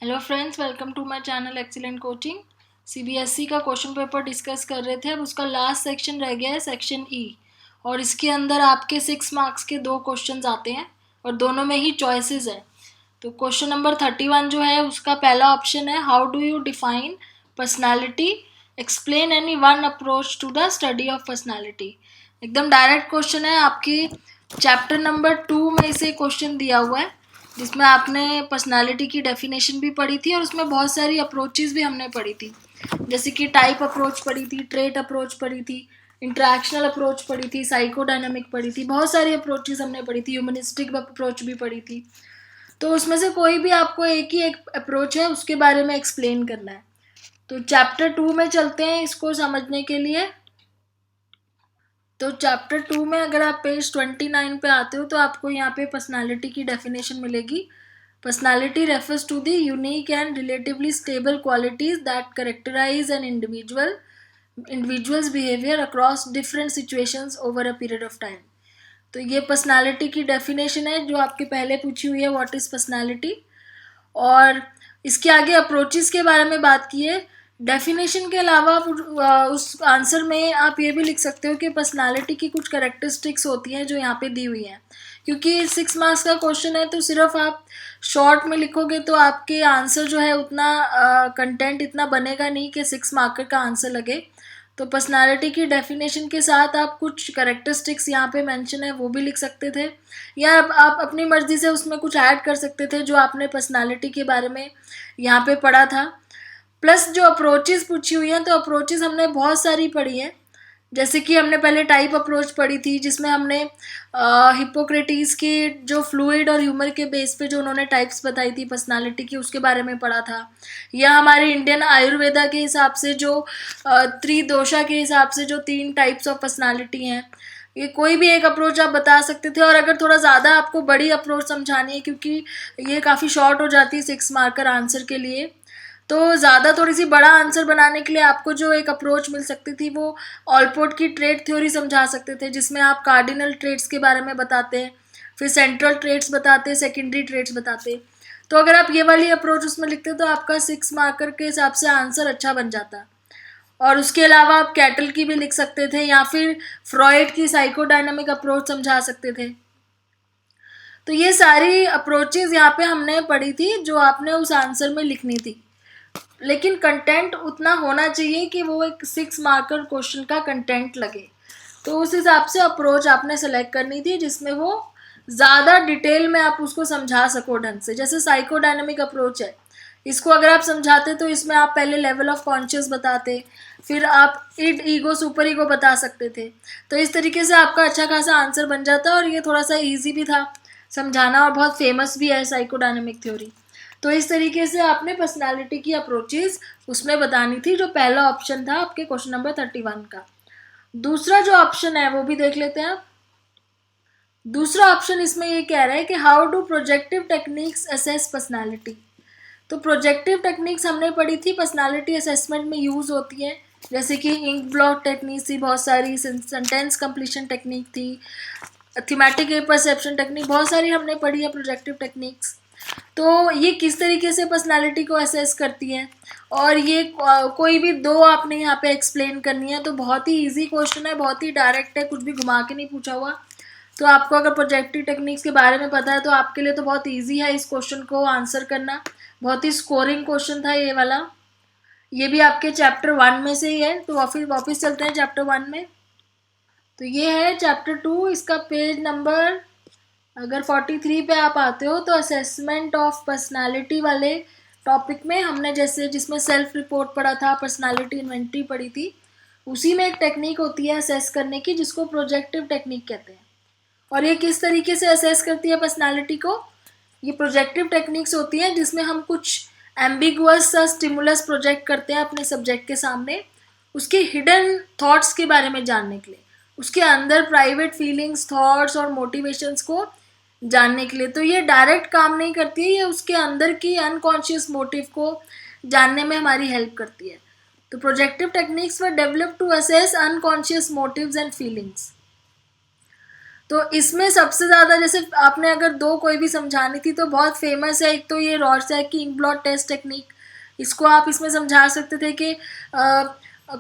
Hello friends, welcome to my channel excellent coaching. CBSE का question paper discuss कर रहे थे। अब उसका लास्ट सेक्शन रह गया है, सेक्शन ई। और इसके अंदर आपके 6 मार्क्स के 2 क्वेश्चंस आते हैं और दोनों में ही चॉइसेस है। तो क्वेश्चन नंबर 31 जो है उसका पहला ऑप्शन है, how do you define personality, explain any one approach to the study of personality. एकदम डायरेक्ट क्वेश्चन है, आपकी चैप्टर नंबर 2 में इसे क्वेश्चन दिया हुआ है, जिसमें आपने पर्सनालिटी की डेफिनेशन भी पढ़ी थी और उसमें बहुत सारी अप्रोचेस भी हमने पढ़ी थी। जैसे कि टाइप अप्रोच पढ़ी थी, ट्रेट अप्रोच पढ़ी थी, इंटरेक्शनल अप्रोच पढ़ी थी, साइकोडायनामिक पढ़ी थी, बहुत सारी अप्रोचेस हमने पढ़ी थी, ह्यूमनिस्टिक अप्रोच भी पढ़ी थी। तो उसमें से कोई भी आपको एक अप्रोच है उसके बारे में एक्सप्लेन करना है। तो चैप्टर 2 में चलते हैं इसको समझने के लिए। तो चैप्टर 2 में अगर आप पेज 29 पे आते हो तो आपको यहाँ पे पर्सनालिटी की डेफिनेशन मिलेगी। Personality refers to the unique and relatively stable qualities that characterise an individual's behaviour across different situations over a period of time. तो ये पर्सनालिटी की डेफिनेशन है जो आपके पहले पूछी हुई है, व्हाट इज पर्सनालिटी। और इसके आगे अप्रोचेस के बारे में बात की है। डेफिनेशन के अलावा उस आंसर में आप ये भी लिख सकते हो कि पर्सनालिटी की कुछ कैरेक्टरिस्टिक्स होती हैं जो यहाँ पे दी हुई हैं। क्योंकि 6 मार्क्स का क्वेश्चन है तो सिर्फ आप शॉर्ट में लिखोगे तो आपके आंसर जो है उतना कंटेंट इतना बनेगा नहीं कि 6 मार्कर का आंसर लगे। तो पर्सनालिटी की डेफिनेशन के साथ आप कुछ कैरेक्टरिस्टिक्स यहाँ पे मेंशन है वो भी लिख सकते थे, या आप अपनी मर्जी से उसमें कुछ ऐड कर सकते थे जो आपने पर्सनालिटी के बारे में यहाँ पे पढ़ा था। प्लस जो अप्रोचेस पूछी हुई हैं, तो अप्रोचेस हमने बहुत सारी पढ़ी हैं। जैसे कि हमने पहले टाइप अप्रोच पढ़ी थी, जिसमें हमने हिप्पोक्रेटिस की जो फ्लूइड और ह्यूमर के बेस पे जो उन्होंने टाइप्स बताई थी पर्सनालिटी की, उसके बारे में पढ़ा था। या हमारे इंडियन आयुर्वेदा के हिसाब से जो त्रिदोषा के हिसाब से जो 3 टाइप्स ऑफ पर्सनालिटी हैं, ये कोई भी एक अप्रोच आप बता सकते थे। और अगर थोड़ा ज़्यादा आपको बड़ी अप्रोच समझानी है, क्योंकि ये काफ़ी शॉर्ट हो जाती है 6 मार्कर आंसर के लिए, तो ज़्यादा थोड़ी सी बड़ा आंसर बनाने के लिए आपको जो एक अप्रोच मिल सकती थी वो ऑलपोर्ट की ट्रेट थ्योरी समझा सकते थे, जिसमें आप कार्डिनल ट्रेट्स के बारे में बताते हैं, फिर सेंट्रल ट्रेट्स बताते, सेकेंडरी ट्रेट्स बताते। तो अगर आप ये वाली अप्रोच उसमें लिखते तो आपका 6 मार्कर के हिसाब से आंसर अच्छा बन जाता। और उसके अलावा आप कैटल की भी लिख सकते थे, या फिर फ्रॉइड की साइकोडायनामिक अप्रोच समझा सकते थे। तो ये सारी अप्रोचेज यहाँ पे हमने पढ़ी थी जो आपने उस आंसर में लिखनी थी। लेकिन कंटेंट उतना होना चाहिए कि वो एक 6 मार्कर क्वेश्चन का कंटेंट लगे। तो उस हिसाब से अप्रोच आपने सेलेक्ट करनी थी जिसमें वो ज़्यादा डिटेल में आप उसको समझा सको ढंग से। जैसे साइकोडायनामिक अप्रोच है, इसको अगर आप समझाते तो इसमें आप पहले लेवल ऑफ कॉन्शियस बताते, फिर आप इड ईगो सुपर ईगो बता सकते थे। तो इस तरीके से आपका अच्छा खासा आंसर बन जाता, और ये थोड़ा सा ईजी भी था समझाना और बहुत फेमस भी है साइकोडायनामिक थ्योरी। तो इस तरीके से आपने पर्सनालिटी की अप्रोचेस उसमें बतानी थी, जो पहला ऑप्शन था आपके क्वेश्चन नंबर 31 का। दूसरा जो ऑप्शन है वो भी देख लेते हैं आप। दूसरा ऑप्शन इसमें ये कह रहा है कि how do projective techniques assess personality. तो प्रोजेक्टिव टेक्निक्स हमने पढ़ी थी, पर्सनालिटी असेसमेंट में यूज़ होती है। जैसे कि इंक ब्लॉक टेक्निक थी, बहुत सारी सेंटेंस कंप्लीशन टेक्निक थी, थीमेटिक परसेप्शन टेक्निक, बहुत सारी हमने पढ़ी है प्रोजेक्टिव टेक्निक्स। तो ये किस तरीके से पर्सनालिटी को असेस करती हैं, और ये कोई भी 2 आपने यहाँ पे एक्सप्लेन करनी है। तो बहुत ही इजी क्वेश्चन है, बहुत ही डायरेक्ट है, कुछ भी घुमा के नहीं पूछा हुआ। तो आपको अगर प्रोजेक्टिव टेक्निक्स के बारे में पता है तो आपके लिए तो बहुत इजी है इस क्वेश्चन को आंसर करना। बहुत ही स्कोरिंग क्वेश्चन था ये वाला। ये भी आपके चैप्टर 1 में से ही है। तो वापस चलते हैं चैप्टर 1 में। तो ये है चैप्टर 2, इसका पेज नंबर अगर 43 पे आप आते हो तो असेसमेंट ऑफ पर्सनालिटी वाले टॉपिक में हमने जैसे जिसमें सेल्फ रिपोर्ट पढ़ा था, पर्सनालिटी इन्वेंटरी पढ़ी थी, उसी में एक टेक्निक होती है असेस करने की जिसको प्रोजेक्टिव टेक्निक कहते हैं। और ये किस तरीके से असेस करती है पर्सनालिटी को? ये प्रोजेक्टिव टेक्निक्स होती हैं जिसमें हम कुछ एम्बिगुअस सा स्टिमुलस प्रोजेक्ट करते हैं अपने सब्जेक्ट के सामने, उसके हिडन थॉट्स के बारे में जानने के लिए, उसके अंदर प्राइवेट फीलिंग्स, थॉट्स और मोटिवेशंस को जानने के लिए। तो ये डायरेक्ट काम नहीं करती है, ये उसके अंदर की अनकॉन्शियस मोटिव को जानने में हमारी हेल्प करती है। तो projective techniques were develop to assess unconscious motives and feelings. तो इसमें सबसे ज़्यादा, जैसे आपने अगर दो कोई भी समझानी थी तो बहुत फेमस है, एक तो ये रॉर्सैक की इंक ब्लॉट टेस्ट टेक्निक, इसको आप इसमें समझा सकते थे कि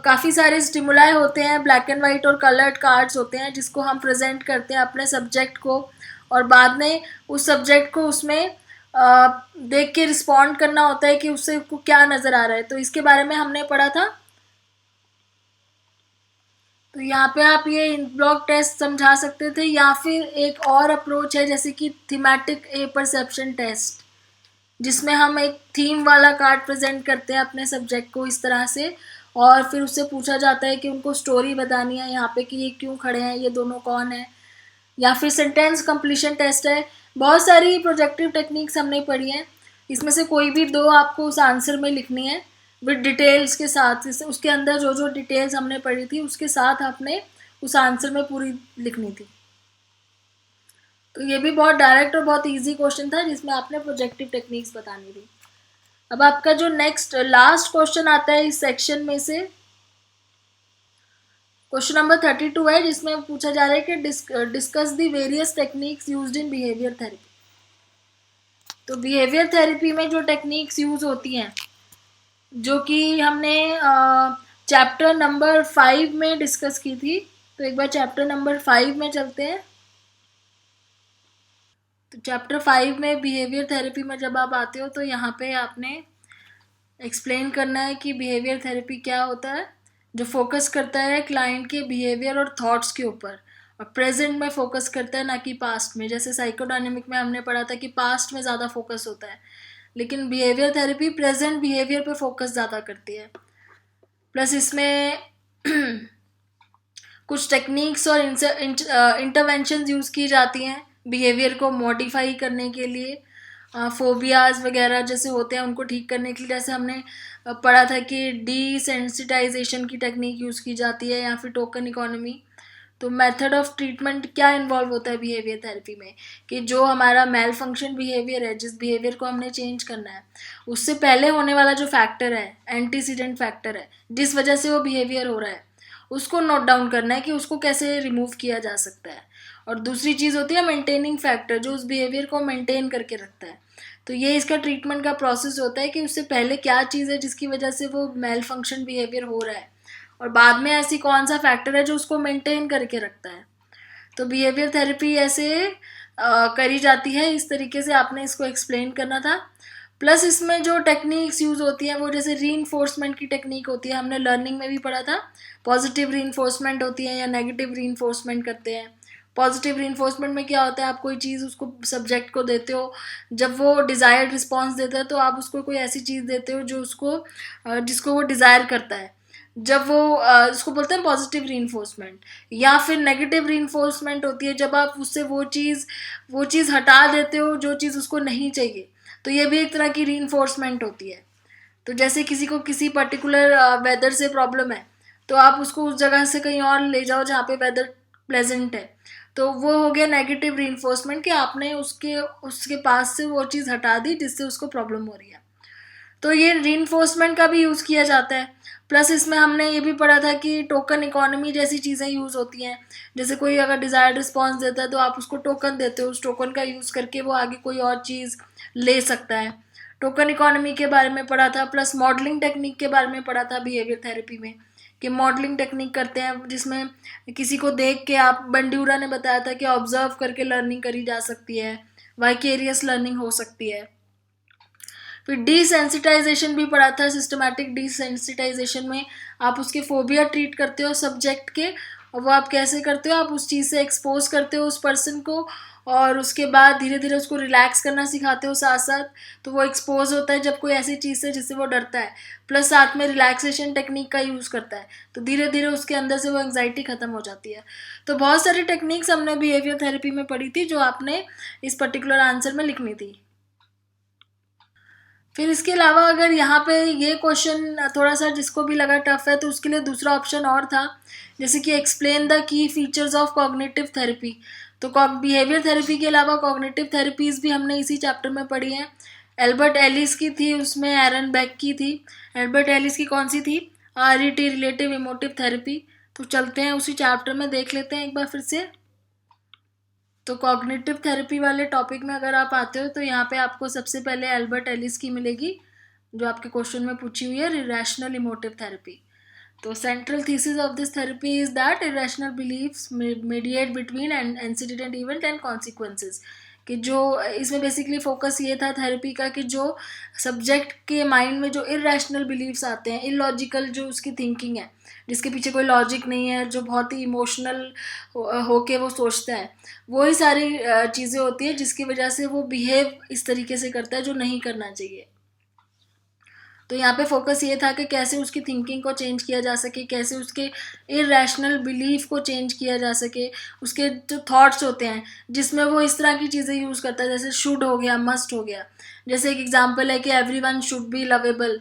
काफ़ी सारे स्टिमुलाई होते हैं, ब्लैक एंड वाइट और कलर्ड कार्ड्स होते हैं जिसको हम प्रेजेंट करते हैं अपने सब्जेक्ट को, और बाद में उस सब्जेक्ट को उसमें देख के रिस्पॉन्ड करना होता है कि उससे को क्या नज़र आ रहा है। तो इसके बारे में हमने पढ़ा था। तो यहाँ पे आप ये इंक ब्लॉट टेस्ट समझा सकते थे, या फिर एक और अप्रोच है जैसे कि थीमेटिक ए परसेप्शन टेस्ट, जिसमें हम एक थीम वाला कार्ड प्रेजेंट करते हैं अपने सब्जेक्ट को इस तरह से, और फिर उससे पूछा जाता है कि उनको स्टोरी बतानी है यहाँ पे कि ये क्यों खड़े हैं, ये दोनों कौन है। या फिर सेंटेंस कंप्लीशन टेस्ट है। बहुत सारी प्रोजेक्टिव टेक्निक्स हमने पढ़ी हैं, इसमें से कोई भी दो आपको उस आंसर में लिखनी है विद डिटेल्स के साथ, उसके अंदर जो जो डिटेल्स हमने पढ़ी थी उसके साथ आपने उस आंसर में पूरी लिखनी थी। तो ये भी बहुत डायरेक्ट और बहुत इजी क्वेश्चन था जिसमें आपने प्रोजेक्टिव टेक्निक्स बतानी थी। अब आपका जो नेक्स्ट लास्ट क्वेश्चन आता है इस सेक्शन में से, क्वेश्चन नंबर 32 है, जिसमें पूछा जा रहा है कि discuss the various techniques used in behaviour therapy. तो बिहेवियर थेरेपी में जो टेक्निक्स यूज होती हैं, जो कि हमने चैप्टर नंबर 5 में डिस्कस की थी, तो एक बार चैप्टर नंबर 5 में चलते हैं। तो चैप्टर 5 में बिहेवियर थेरेपी में जब आप आते हो तो यहाँ पे आपने एक्सप्लेन करना है कि बिहेवियर थेरेपी क्या होता है, जो फोकस करता है क्लाइंट के बिहेवियर और थॉट्स के ऊपर, और प्रेजेंट में फोकस करता है ना कि पास्ट में। जैसे साइकोडायनेमिक में हमने पढ़ा था कि पास्ट में ज़्यादा फोकस होता है, लेकिन बिहेवियर थेरेपी प्रेजेंट बिहेवियर पे फोकस ज़्यादा करती है। प्लस इसमें कुछ टेक्निक्स और इंटरवेंशंस यूज़ की जाती हैं बिहेवियर को मॉडिफाई करने के लिए, फोबियाज वगैरह जैसे होते हैं उनको ठीक करने के लिए। जैसे हमने पढ़ा था कि डीसेंसिटाइजेशन की टेक्निक यूज़ की जाती है, या फिर टोकन इकोनॉमी। तो मेथड ऑफ ट्रीटमेंट क्या इन्वॉल्व होता है बिहेवियर थेरेपी में, कि जो हमारा मेल फंक्शन बिहेवियर है, जिस बिहेवियर को हमने चेंज करना है, उससे पहले होने वाला जो फैक्टर है, एंटीसीडेंट फैक्टर है जिस वजह से वो बिहेवियर हो रहा है, उसको नोट डाउन करना है कि उसको कैसे रिमूव किया जा सकता है। और दूसरी चीज़ होती है मेंटेनिंग फैक्टर, जो उस बिहेवियर को मेंटेन करके रखता है। तो ये इसका ट्रीटमेंट का प्रोसेस होता है कि उससे पहले क्या चीज़ है जिसकी वजह से वो मेल फंक्शन बिहेवियर हो रहा है, और बाद में ऐसी कौन सा फैक्टर है जो उसको मेंटेन करके रखता है। तो बिहेवियर थेरेपी ऐसे करी जाती है, इस तरीके से आपने इसको एक्सप्लेन करना था। प्लस इसमें जो टेक्निक्स यूज़ होती हैं वो जैसे रीइंफोर्समेंट की टेक्निक होती है, हमने लर्निंग में भी पढ़ा था। पॉजिटिव रीइंफोर्समेंट होती है या नेगेटिव रीइंफोर्समेंट करते हैं। पॉजिटिव रीइंफोर्समेंट में क्या होता है, आप कोई चीज़ उसको सब्जेक्ट को देते हो, जब वो डिज़ायर्ड रिस्पॉन्स देता है तो आप उसको कोई ऐसी चीज़ देते हो जो उसको जिसको वो डिज़ायर करता है, जब वो उसको बोलते हैं पॉजिटिव रीइंफोर्समेंट। या फिर नेगेटिव रीइंफोर्समेंट होती है जब आप उससे वो चीज़ हटा देते हो जो चीज़ उसको नहीं चाहिए, तो ये भी एक तरह की रीइंफोर्समेंट होती है। तो जैसे किसी को किसी पर्टिकुलर वेदर से प्रॉब्लम है, तो आप उसको उस जगह से कहीं और ले जाओ जहाँ पे वेदर प्लेजेंट है, तो वो हो गया नेगेटिव रीइंफोर्समेंट कि आपने उसके उसके पास से वो चीज़ हटा दी जिससे उसको प्रॉब्लम हो रही है। तो ये रीइंफोर्समेंट का भी यूज़ किया जाता है। प्लस इसमें हमने ये भी पढ़ा था कि टोकन इकोनॉमी जैसी चीज़ें यूज़ होती हैं। जैसे कोई अगर डिज़ायर्ड रिस्पॉन्स देता है तो आप उसको टोकन देते हो, उस टोकन का यूज़ करके वो आगे कोई और चीज़ ले सकता है। टोकन इकोनॉमी के बारे में पढ़ा था। प्लस मॉडलिंग टेक्निक के बारे में पढ़ा था बिहेवियर थेरेपी में, कि मॉडलिंग टेक्निक करते हैं जिसमें किसी को देख के, आप बंड्यूरा ने बताया था कि ऑब्जर्व करके लर्निंग करी जा सकती है, वाइकेरियस लर्निंग हो सकती है। फिर डीसेंसिटाइजेशन भी पढ़ा था। सिस्टमैटिक डीसेंसिटाइजेशन में आप उसके फोबिया ट्रीट करते हो सब्जेक्ट के, और वो आप कैसे करते हो, आप उस चीज़ से एक्सपोज करते हो उस पर्सन को, और उसके बाद धीरे धीरे उसको रिलैक्स करना सिखाते हो साथ साथ। तो वो एक्सपोज होता है जब कोई ऐसी चीज़ से जिससे वो डरता है, प्लस साथ में रिलैक्सेशन टेक्निक का यूज़ करता है, तो धीरे धीरे उसके अंदर से वो एंग्जाइटी ख़त्म हो जाती है। तो बहुत सारी टेक्निक्स हमने बिहेवियर थेरेपी में पढ़ी थी जो आपने इस पर्टिकुलर आंसर में लिखनी थी। फिर इसके अलावा अगर यहाँ पे ये क्वेश्चन थोड़ा सा जिसको भी लगा टफ है, तो उसके लिए दूसरा ऑप्शन और था, जैसे कि explain the key features of cognitive therapy. तो बिहेवियर थेरेपी के अलावा कॉग्निटिव थेरेपीज़ भी हमने इसी चैप्टर में पढ़ी हैं। एल्बर्ट एलिस की थी, उसमें एरन बेक की थी। एल्बर्ट एलिस की कौन सी थी, RET रिलेटिव इमोटिव थेरेपी। तो चलते हैं उसी चैप्टर में देख लेते हैं एक बार फिर से। तो कॉग्निटिव थेरेपी वाले टॉपिक में अगर आप आते हो तो यहाँ पे आपको सबसे पहले एल्बर्ट एलिस की मिलेगी, जो आपके क्वेश्चन में पूछी हुई है, इरेशनल इमोटिव थेरेपी। तो central thesis of this therapy is that irrational beliefs mediate between antecedent event and consequences, कि जो इसमें बेसिकली फोकस ये था थेरेपी का कि जो सब्जेक्ट के माइंड में जो इरेशनल बिलीव्स आते हैं, इलॉजिकल जो उसकी थिंकिंग है, जिसके पीछे कोई लॉजिक नहीं है, जो बहुत ही इमोशनल होके वो सोचता है, वही सारी चीज़ें होती है जिसकी वजह से वो बिहेव इस तरीके से करता है जो नहीं करना चाहिए। तो यहाँ पे फोकस ये था कि कैसे उसकी थिंकिंग को चेंज किया जा सके, कैसे उसके इरेशनल बिलीफ को चेंज किया जा सके, उसके जो थॉट्स होते हैं जिसमें वो इस तरह की चीज़ें यूज़ करता है, जैसे शुड हो गया, मस्ट हो गया। जैसे एक एग्जांपल है कि एवरीवन शुड बी लवेबल,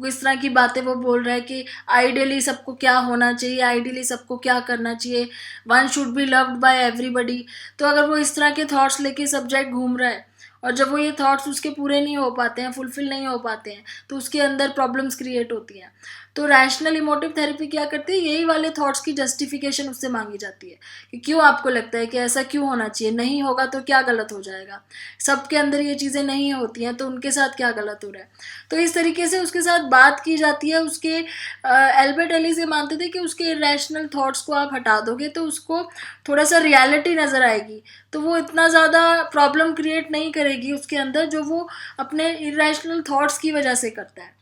इस तरह की बातें वो बोल रहा है कि आइडियली सबको क्या होना चाहिए, आइडियली सबको क्या करना चाहिए, one should be loved by everybody. तो अगर वो इस तरह के थॉट्स लेके सब्जेक्ट घूम रहा है और जब वो ये थॉट्स उसके पूरे नहीं हो पाते हैं, फुलफिल नहीं हो पाते हैं, तो उसके अंदर प्रॉब्लम्स क्रिएट होती हैं। तो रैशनल इमोटिव थेरेपी क्या करती है, यही वाले थॉट्स की जस्टिफिकेशन उससे मांगी जाती है कि क्यों आपको लगता है कि ऐसा क्यों होना चाहिए, नहीं होगा तो क्या गलत हो जाएगा, सबके अंदर ये चीज़ें नहीं होती हैं तो उनके साथ क्या गलत हो रहा है। तो इस तरीके से उसके साथ बात की जाती है। उसके एल्बर्ट एलिस ये मानते थे कि उसके इरेशनल थॉट्स को आप हटा दोगे तो उसको थोड़ा सा रियलिटी नज़र आएगी, तो वो इतना ज़्यादा प्रॉब्लम क्रिएट नहीं करेगी उसके अंदर जो वो अपने इरेशनल थॉट्स की वजह से करता है।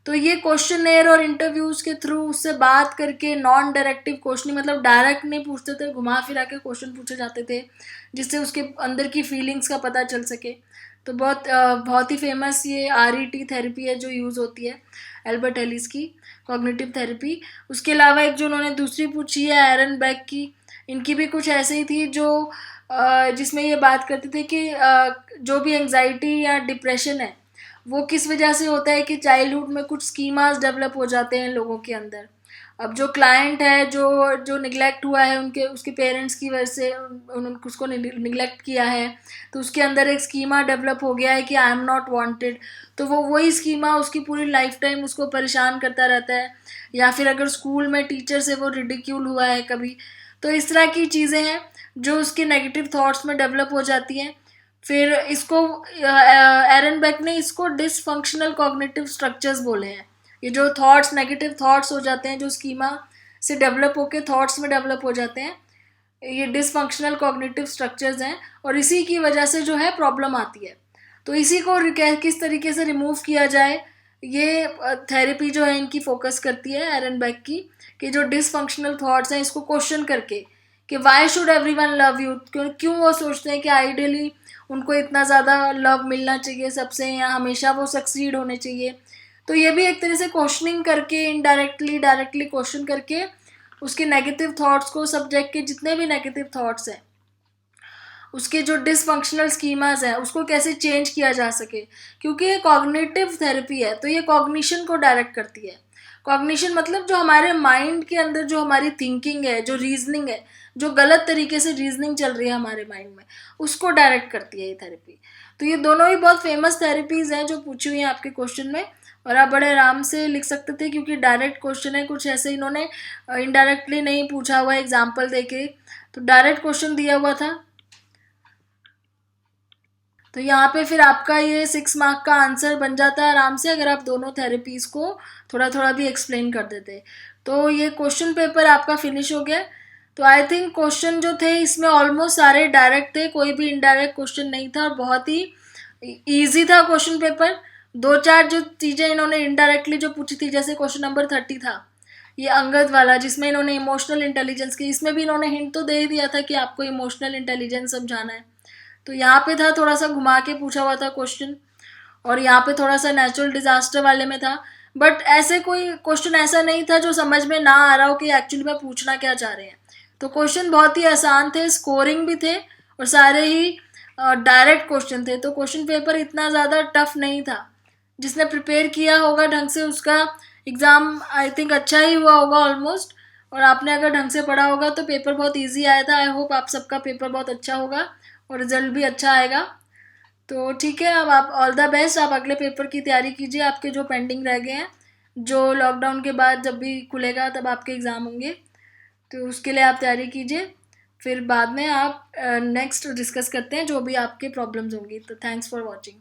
तो ये क्वेश्चनेयर और इंटरव्यूज के थ्रू उससे बात करके, नॉन डायरेक्टिव क्वेश्चनिंग, मतलब डायरेक्ट नहीं पूछते थे, घुमा फिरा के क्वेश्चन पूछे जाते थे जिससे उसके अंदर की फीलिंग्स का पता चल सके। तो बहुत ही फेमस ये RET थेरेपी है जो यूज़ होती है एल्बर्ट एलिस की, कॉग्निटिव थेरेपी। उसके अलावा एक जो उन्होंने दूसरी पूछी है एरन बेक की, इनकी भी कुछ ऐसे ही थी जो जिसमें ये बात करते थे कि जो भी एंग्जाइटी या डिप्रेशन है वो किस वजह से होता है कि चाइल्डहुड में कुछ स्कीमास डेवलप हो जाते हैं लोगों के अंदर। अब जो क्लाइंट है, जो जो निगलेक्ट हुआ है उनके उसके पेरेंट्स की वजह से, उन्होंने उसको निगलेक्ट किया है, तो उसके अंदर एक स्कीमा डेवलप हो गया है कि आई एम नॉट वांटेड, तो वो वही स्कीमा उसकी पूरी लाइफ टाइम उसको परेशान करता रहता है। या फिर अगर स्कूल में टीचर से वो रिडिक्यूल हुआ है कभी, तो इस तरह की चीज़ें हैं जो उसके नेगेटिव थॉट्स में डेवलप हो जाती हैं। फिर इसको एरन बेक ने इसको डिसफंक्शनल कॉग्निटिव स्ट्रक्चर्स बोले हैं। ये जो थॉट्स, नेगेटिव थॉट्स हो जाते हैं जो स्कीमा से डेवलप होके थॉट्स में डेवलप हो जाते हैं, ये डिसफंक्शनल कॉग्निटिव स्ट्रक्चर्स हैं और इसी की वजह से जो है प्रॉब्लम आती है। तो इसी को किस तरीके से रिमूव किया जाए, ये थेरेपी जो है इनकी फोकस करती है एरन बेक की, कि जो डिसफंक्शनल थॉट्स हैं इसको क्वेश्चन करके कि why should everyone love you, क्यों वो सोचते हैं कि आइडियली उनको इतना ज़्यादा लव मिलना चाहिए सबसे, या हमेशा वो सक्सीड होने चाहिए। तो ये भी एक तरह से क्वेश्चनिंग करके, इनडायरेक्टली डायरेक्टली क्वेश्चन करके उसके नेगेटिव थॉट्स को, सब्जेक्ट के जितने भी नेगेटिव थॉट्स हैं, उसके जो डिसफंक्शनल स्कीमाज हैं उसको कैसे चेंज किया जा सके। क्योंकि ये कॉग्निटिव थेरेपी है तो ये कॉग्निशन को डायरेक्ट करती है। कॉग्निशन मतलब जो हमारे माइंड के अंदर जो हमारी थिंकिंग है, जो रीजनिंग है, जो गलत तरीके से रीजनिंग चल रही है हमारे माइंड में, उसको डायरेक्ट करती है ये थेरेपी। तो ये दोनों ही बहुत फेमस थेरेपीज़ हैं जो पूछी हुई हैं आपके क्वेश्चन में, और आप बड़े आराम से लिख सकते थे क्योंकि डायरेक्ट क्वेश्चन है, कुछ ऐसे इन्होंने इनडायरेक्टली नहीं पूछा हुआ एग्जाम्पल देके, तो डायरेक्ट क्वेश्चन दिया हुआ था। तो यहाँ पे फिर आपका ये 6 मार्क का आंसर बन जाता है आराम से, अगर आप दोनों थेरेपीज़ को थोड़ा थोड़ा भी एक्सप्लेन कर देते। तो ये क्वेश्चन पेपर आपका फिनिश हो गया। तो आई थिंक क्वेश्चन जो थे इसमें ऑलमोस्ट सारे डायरेक्ट थे, कोई भी इनडायरेक्ट क्वेश्चन नहीं था और बहुत ही ईजी था क्वेश्चन पेपर। 2-4 जो चीज़ें इन्होंने इनडायरेक्टली जो पूछी थी, जैसे क्वेश्चन नंबर 30 था ये अंगद वाला, जिसमें इन्होंने इमोशनल इंटेलिजेंस की, इसमें भी इन्होंने हिंट तो दे ही दिया था कि आपको इमोशनल इंटेलिजेंस समझाना है। तो यहाँ पे था थोड़ा सा घुमा के पूछा हुआ था क्वेश्चन, और यहाँ पे थोड़ा सा नेचुरल डिजास्टर वाले में था। बट ऐसे कोई क्वेश्चन ऐसा नहीं था जो समझ में ना आ रहा हो कि एक्चुअली में पूछना क्या चाह रहे हैं। तो क्वेश्चन बहुत ही आसान थे, स्कोरिंग भी थे और सारे ही डायरेक्ट क्वेश्चन थे। तो क्वेश्चन पेपर इतना ज़्यादा टफ नहीं था। जिसने प्रिपेयर किया होगा ढंग से उसका एग्ज़ाम आई थिंक अच्छा ही हुआ होगा ऑलमोस्ट, और आपने अगर ढंग से पढ़ा होगा तो पेपर बहुत ईजी आया था। आई होप आप सबका पेपर बहुत अच्छा होगा और रिजल्ट भी अच्छा आएगा। तो ठीक है, अब आप ऑल द बेस्ट, आप अगले पेपर की तैयारी कीजिए, आपके जो पेंडिंग रह गए हैं, जो लॉकडाउन के बाद जब भी खुलेगा तब आपके एग्ज़ाम होंगे, तो उसके लिए आप तैयारी कीजिए। फिर बाद में आप नेक्स्ट डिस्कस करते हैं जो भी आपके प्रॉब्लम्स होंगी। तो थैंक्स फॉर वॉचिंग।